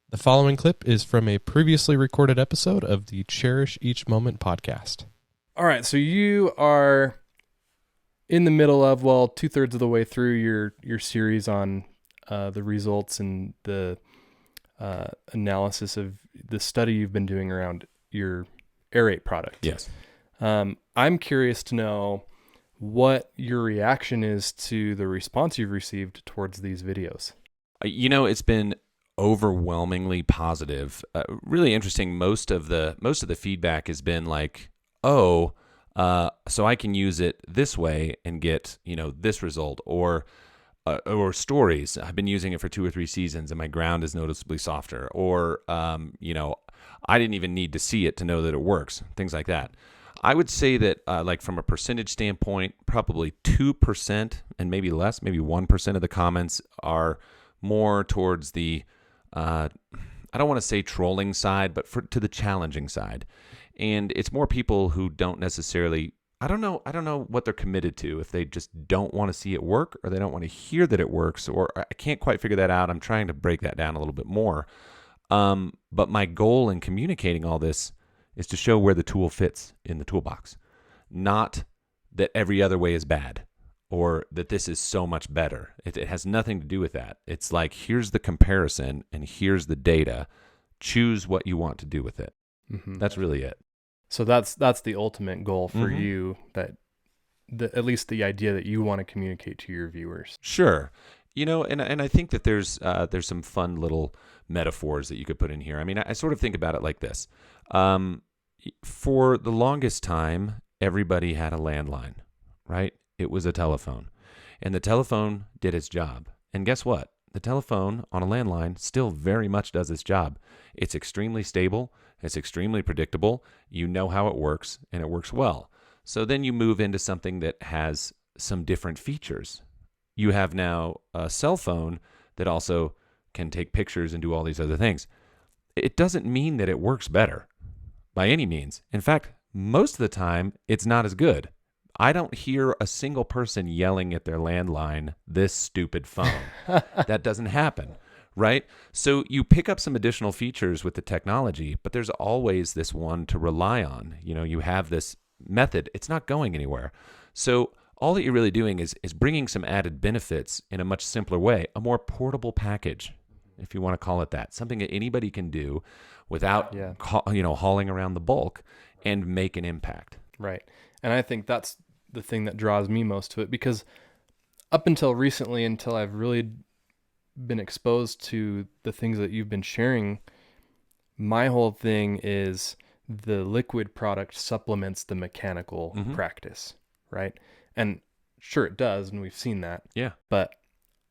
The following clip is from a previously recorded episode of the Cherish Each Moment podcast. All right, so you are in the middle of, well, 2/3 of the way through your series on the results and the analysis of the study you've been doing around your Aerate product. Yes. I'm curious to know what your reaction is to the response you've received towards these videos. It's been overwhelmingly positive. Really interesting. Most of the feedback has been like, so I can use it this way and get this result, or stories. I've been using it for 2 or 3 seasons and my ground is noticeably softer, or I didn't even need to see it to know that it works. Things like that. I would say that like from a percentage standpoint, probably 2% and maybe less, maybe 1% of the comments are more towards the I don't want to say trolling side, but to the challenging side. And it's more people who don't necessarily, I don't know what they're committed to, if they just don't want to see it work or they don't want to hear that it works, or I can't quite figure that out. I'm trying to break that down a little bit more. But my goal in communicating all this is to show where the tool fits in the toolbox, not that every other way is bad, or that this is so much better. It has nothing to do with that. It's like, here's the comparison and here's the data. Choose what you want to do with it. Mm-hmm. That's really it. So that's the ultimate goal for you, that at least the idea that you want to communicate to your viewers. Sure. And I think that there's some fun little metaphors that you could put in here. I mean, I sort of think about it like this. For the longest time, everybody had a landline, right? It was a telephone, and the telephone did its job. And guess what? The telephone on a landline still very much does its job. It's extremely stable. It's extremely predictable. You know how it works, and it works well. So then you move into something that has some different features. You have now a cell phone that also can take pictures and do all these other things. It doesn't mean that it works better by any means. In fact, most of the time, it's not as good. I don't hear a single person yelling at their landline, "This stupid phone." That doesn't happen, right? So you pick up some additional features with the technology, but there's always this one to rely on. You have this method. It's not going anywhere. So all that you're really doing is bringing some added benefits in a much simpler way, a more portable package, if you want to call it that, something that anybody can do without hauling around the bulk and make an impact. Right. And I think that's the thing that draws me most to it, because up until recently, until I've really been exposed to the things that you've been sharing, my whole thing is the liquid product supplements the mechanical practice, right? And sure it does, and we've seen that. Yeah. But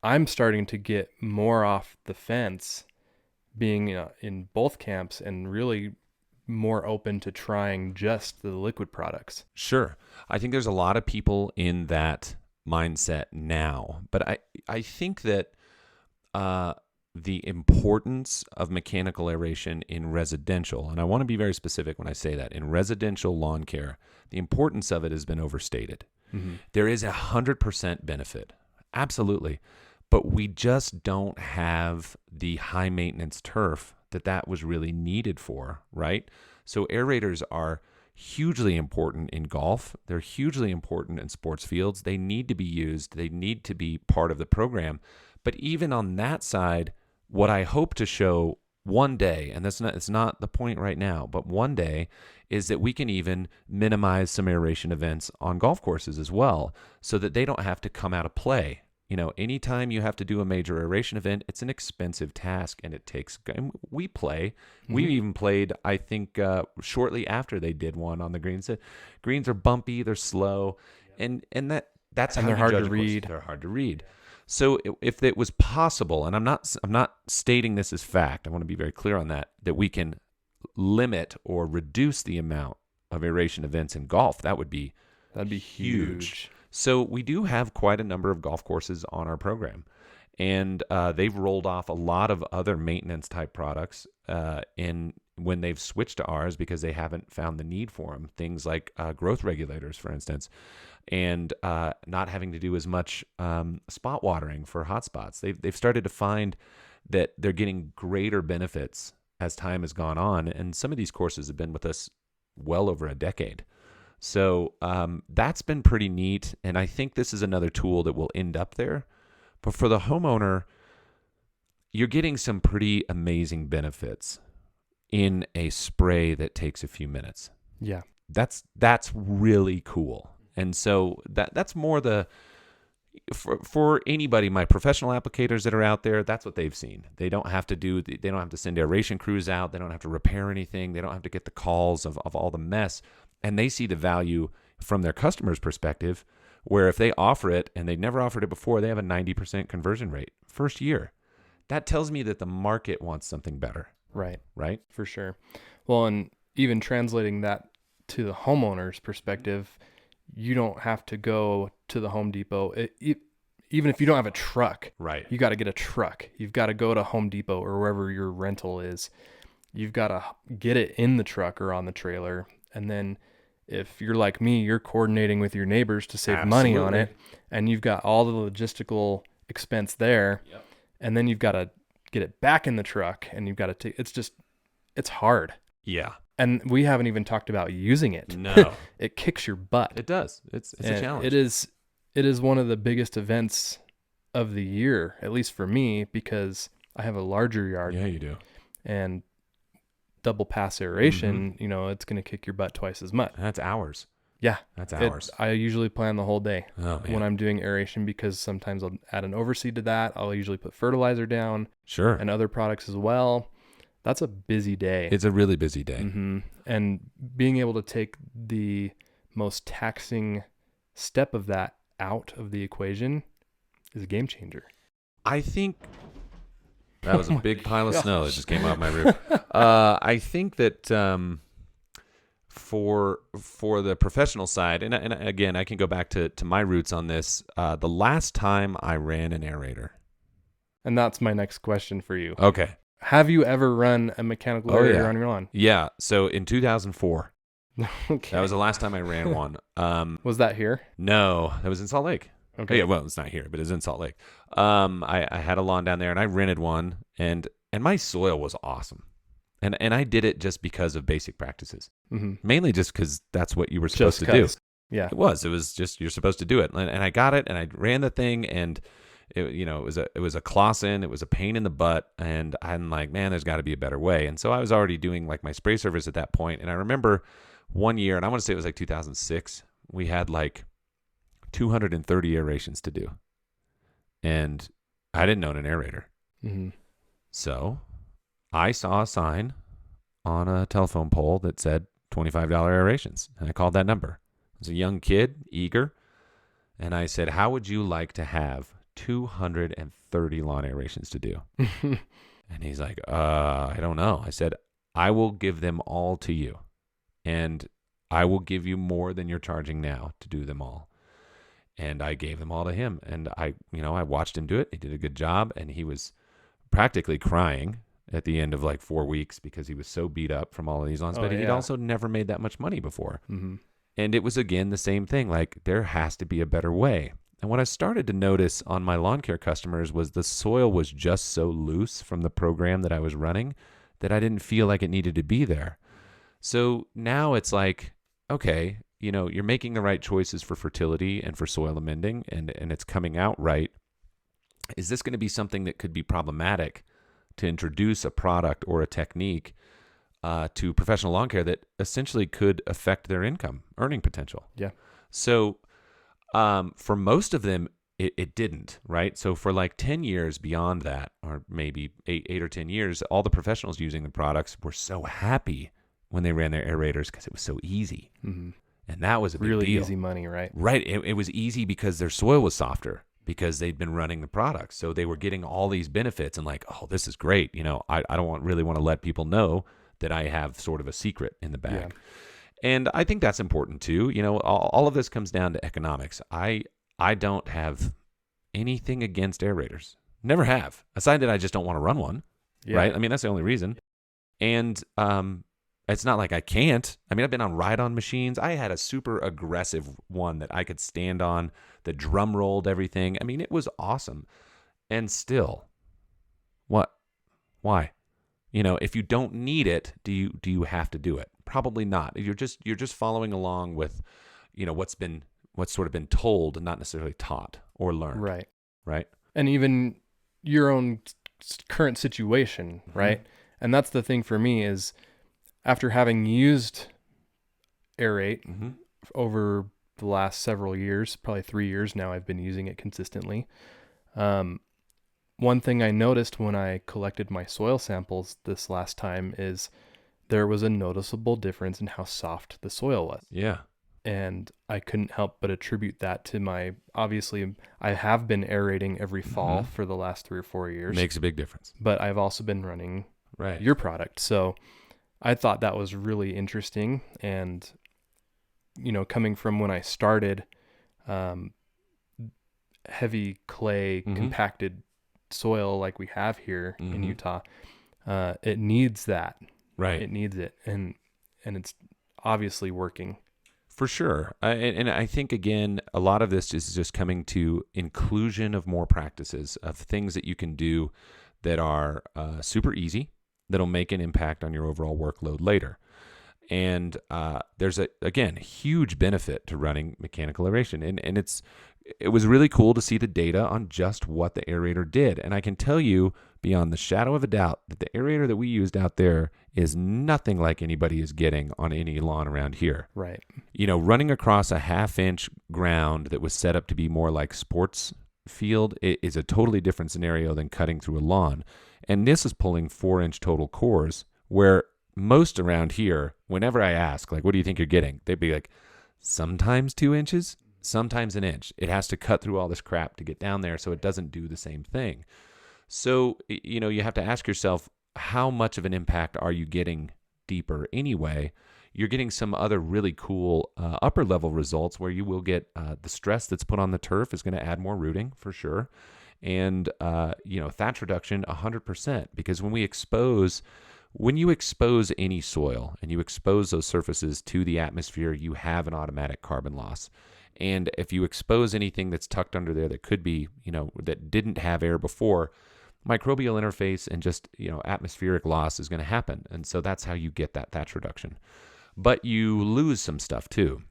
I'm starting to get more off the fence, being in both camps, and really more open to trying just the liquid products. Sure. I think there's a lot of people in that mindset now, but I think that the importance of mechanical aeration in residential, and I want to be very specific when I say that, in residential lawn care, the importance of it has been overstated. Mm-hmm. There is 100% benefit. Absolutely. But we just don't have the high maintenance turf that was really needed for, right? So aerators are hugely important in golf. They're hugely important in sports fields. They need to be used. They need to be part of the program. But even on that side, what I hope to show one day, and it's not the point right now, but one day, is that we can even minimize some aeration events on golf courses as well, so that they don't have to come out of play. Anytime you have to do a major aeration event, it's an expensive task, and it takes. We play. Mm-hmm. We even played, I think, shortly after they did one on the greens. The greens are bumpy, they're slow, and that's how they're you hard judge to read. They're hard to read. So if it was possible, and I'm not stating this as fact, I want to be very clear on that we can limit or reduce the amount of aeration events in golf, that'd be huge. So we do have quite a number of golf courses on our program, and they've rolled off a lot of other maintenance type products when they've switched to ours because they haven't found the need for them. Things like growth regulators, for instance, and not having to do as much spot watering for hot spots. They've started to find that they're getting greater benefits as time has gone on. And some of these courses have been with us well over a decade. So that's been pretty neat. And I think this is another tool that will end up there. But for the homeowner, you're getting some pretty amazing benefits in a spray that takes a few minutes. Yeah. That's really cool. And so that's more for anybody, my professional applicators that are out there, that's what they've seen. They don't have to send aeration crews out. They don't have to repair anything. They don't have to get the calls of all the mess. And they see the value from their customer's perspective, where if they offer it and they never offered it before, they have a 90% conversion rate first year. That tells me that the market wants something better. Right? For sure. Well, and even translating that to the homeowner's perspective, you don't have to go to the Home Depot. Even if you don't have a truck, Right. you got to get a truck. You've got to go to Home Depot or wherever your rental is. You've got to get it in the truck or on the trailer. And then if you're like me, you're coordinating with your neighbors to save money on it. And you've got all the logistical expense there. Yep. And then you've got to get it back in the truck, and you've got to take, it's hard. Yeah. And we haven't even talked about using it. No. It kicks your butt. It does. It's a challenge. It is one of the biggest events of the year, at least for me, because I have a larger yard. Yeah, you do. And double pass aeration, it's going to kick your butt twice as much. That's hours. Yeah. That's hours. I usually plan the whole day when I'm doing aeration, because sometimes I'll add an overseed to that. I'll usually put fertilizer down. Sure. And other products as well. That's a busy day. It's a really busy day. Mm-hmm. And being able to take the most taxing step of that out of the equation is a game changer. I think that was a big pile of snow that just came off my roof. I think that for the professional side, and again, I can go back to my roots on this. The last time I ran an aerator. And that's my next question for you. Okay. Have you ever run a mechanical aerator on your lawn? Yeah. So in 2004, Okay. that was the last time I ran one. Was that here? No, that was in Salt Lake. Okay. Yeah, well, it's not here, but it's in Salt Lake. I had a lawn down there, and I rented one, and my soil was awesome. And I did it just because of basic practices. Mm-hmm. Mainly just because that's what you were supposed to do. Yeah. It was just, you're supposed to do it. And I got it, and I ran the thing, and it was a Clausen. It was a pain in the butt. And I'm like, man, there's got to be a better way. And so I was already doing like my spray service at that point. And I remember one year, and I want to say it was like 2006, we had like 230 aerations to do. And I didn't own an aerator. Mm-hmm. So I saw a sign on a telephone pole that said $25 aerations. And I called that number. I was a young kid, eager. And I said, how would you like to have 230 lawn aerations to do? And he's like, I don't know. I said, I will give them all to you. And I will give you more than you're charging now to do them all. And I gave them all to him. And I watched him do it. He did a good job. And he was practically crying at the end of like 4 weeks because he was so beat up from all of these lawns. But he'd also never made that much money before. Mm-hmm. And it was, again, the same thing. Like, there has to be a better way. And what I started to notice on my lawn care customers was the soil was just so loose from the program that I was running that I didn't feel like it needed to be there. So now it's like, okay, you're making the right choices for fertility and for soil amending, and it's coming out right. Is this going to be something that could be problematic to introduce a product or a technique to professional lawn care that essentially could affect their income, earning potential? Yeah. So for most of them, it didn't, right? So for like 10 years beyond that, or maybe eight or 10 years, all the professionals using the products were so happy when they ran their aerators because it was so easy. Mm-hmm. And that was a big really deal. Easy money, right? Right. It was easy because their soil was softer because they'd been running the products. So they were getting all these benefits and like, oh, this is great. I don't really want to let people know that I have sort of a secret in the bag. Yeah. And I think that's important too. All of this comes down to economics. I don't have anything against aerators. Never have. Aside that I just don't want to run one. Yeah. Right? I mean, that's the only reason. And it's not like I can't. I mean, I've been on ride-on machines. I had a super aggressive one that I could stand on that drum rolled everything. I mean, it was awesome. And still, what? Why? If you don't need it, do you have to do it? Probably not. You're just following along with, what's sort of been told and not necessarily taught or learned. Right. Right. And even your own current situation, right? And that's the thing for me is after having used Aerate over the last several years, probably 3 years now, I've been using it consistently. One thing I noticed when I collected my soil samples this last time is there was a noticeable difference in how soft the soil was. Yeah. And I couldn't help but attribute that to obviously, I have been aerating every fall for the last 3 or 4 years. Makes a big difference. But I've also been running right. your product. So I thought that was really interesting. And, coming from when I started, heavy clay, compacted soil like we have here in Utah, it needs that. Right. It needs it. And it's obviously working. For sure. And I think, again, a lot of this is just coming to inclusion of more practices, of things that you can do that are super easy, that'll make an impact on your overall workload later. And there's, again, huge benefit to running mechanical aeration. And it was really cool to see the data on just what the aerator did. And I can tell you beyond the shadow of a doubt that the aerator that we used out there is nothing like anybody is getting on any lawn around here. Right. Running across a 1/2-inch ground that was set up to be more like sports field is a totally different scenario than cutting through a lawn. And this is pulling 4-inch total cores, where most around here, whenever I ask, like, what do you think you're getting? They'd be like, sometimes 2 inches, sometimes 1 inch. It has to cut through all this crap to get down there, so it doesn't do the same thing. So, you have to ask yourself, how much of an impact are you getting deeper anyway? You're getting some other really cool upper level results where you will get the stress that's put on the turf is going to add more rooting for sure. And, thatch reduction 100%, because when you expose any soil and you expose those surfaces to the atmosphere, you have an automatic carbon loss. And if you expose anything that's tucked under there that could be, that didn't have air before, microbial interface and just, atmospheric loss is going to happen. And so that's how you get that thatch reduction. But you lose some stuff too.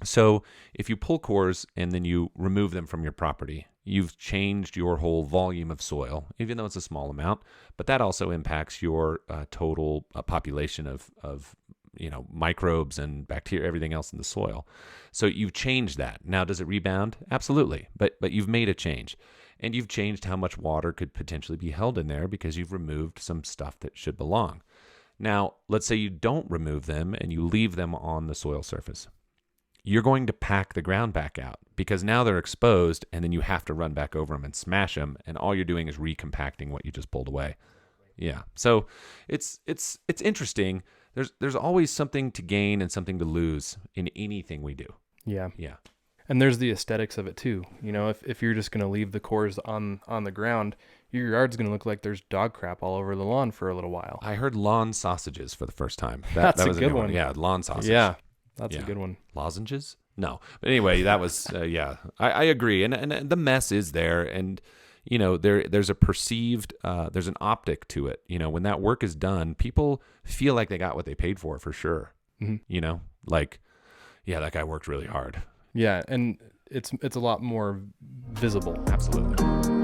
So if you pull cores and then you remove them from your property, you've changed your whole volume of soil, even though it's a small amount. But that also impacts your total population of microbes and bacteria, everything else in the soil. So you've changed that. Now, does it rebound? Absolutely. But you've made a change. And you've changed how much water could potentially be held in there because you've removed some stuff that should belong. Now, let's say you don't remove them and you leave them on the soil surface. You're going to pack the ground back out because now they're exposed, and then you have to run back over them and smash them, and all you're doing is recompacting what you just pulled away. Yeah. So it's interesting. There's always something to gain and something to lose in anything we do. Yeah. Yeah. And there's the aesthetics of it too. If you're just going to leave the cores on the ground, your yard's going to look like there's dog crap all over the lawn for a little while. I heard lawn sausages for the first time. That's that a was good one. Yeah, lawn sausage. Yeah, that's a good one. Lozenges? No. But anyway, that was, yeah, I agree. And the mess is there. And, there's a perceived, there's an optic to it. When that work is done, people feel like they got what they paid for sure. Mm-hmm. Like, yeah, that guy worked really hard. Yeah, and it's a lot more visible. Absolutely.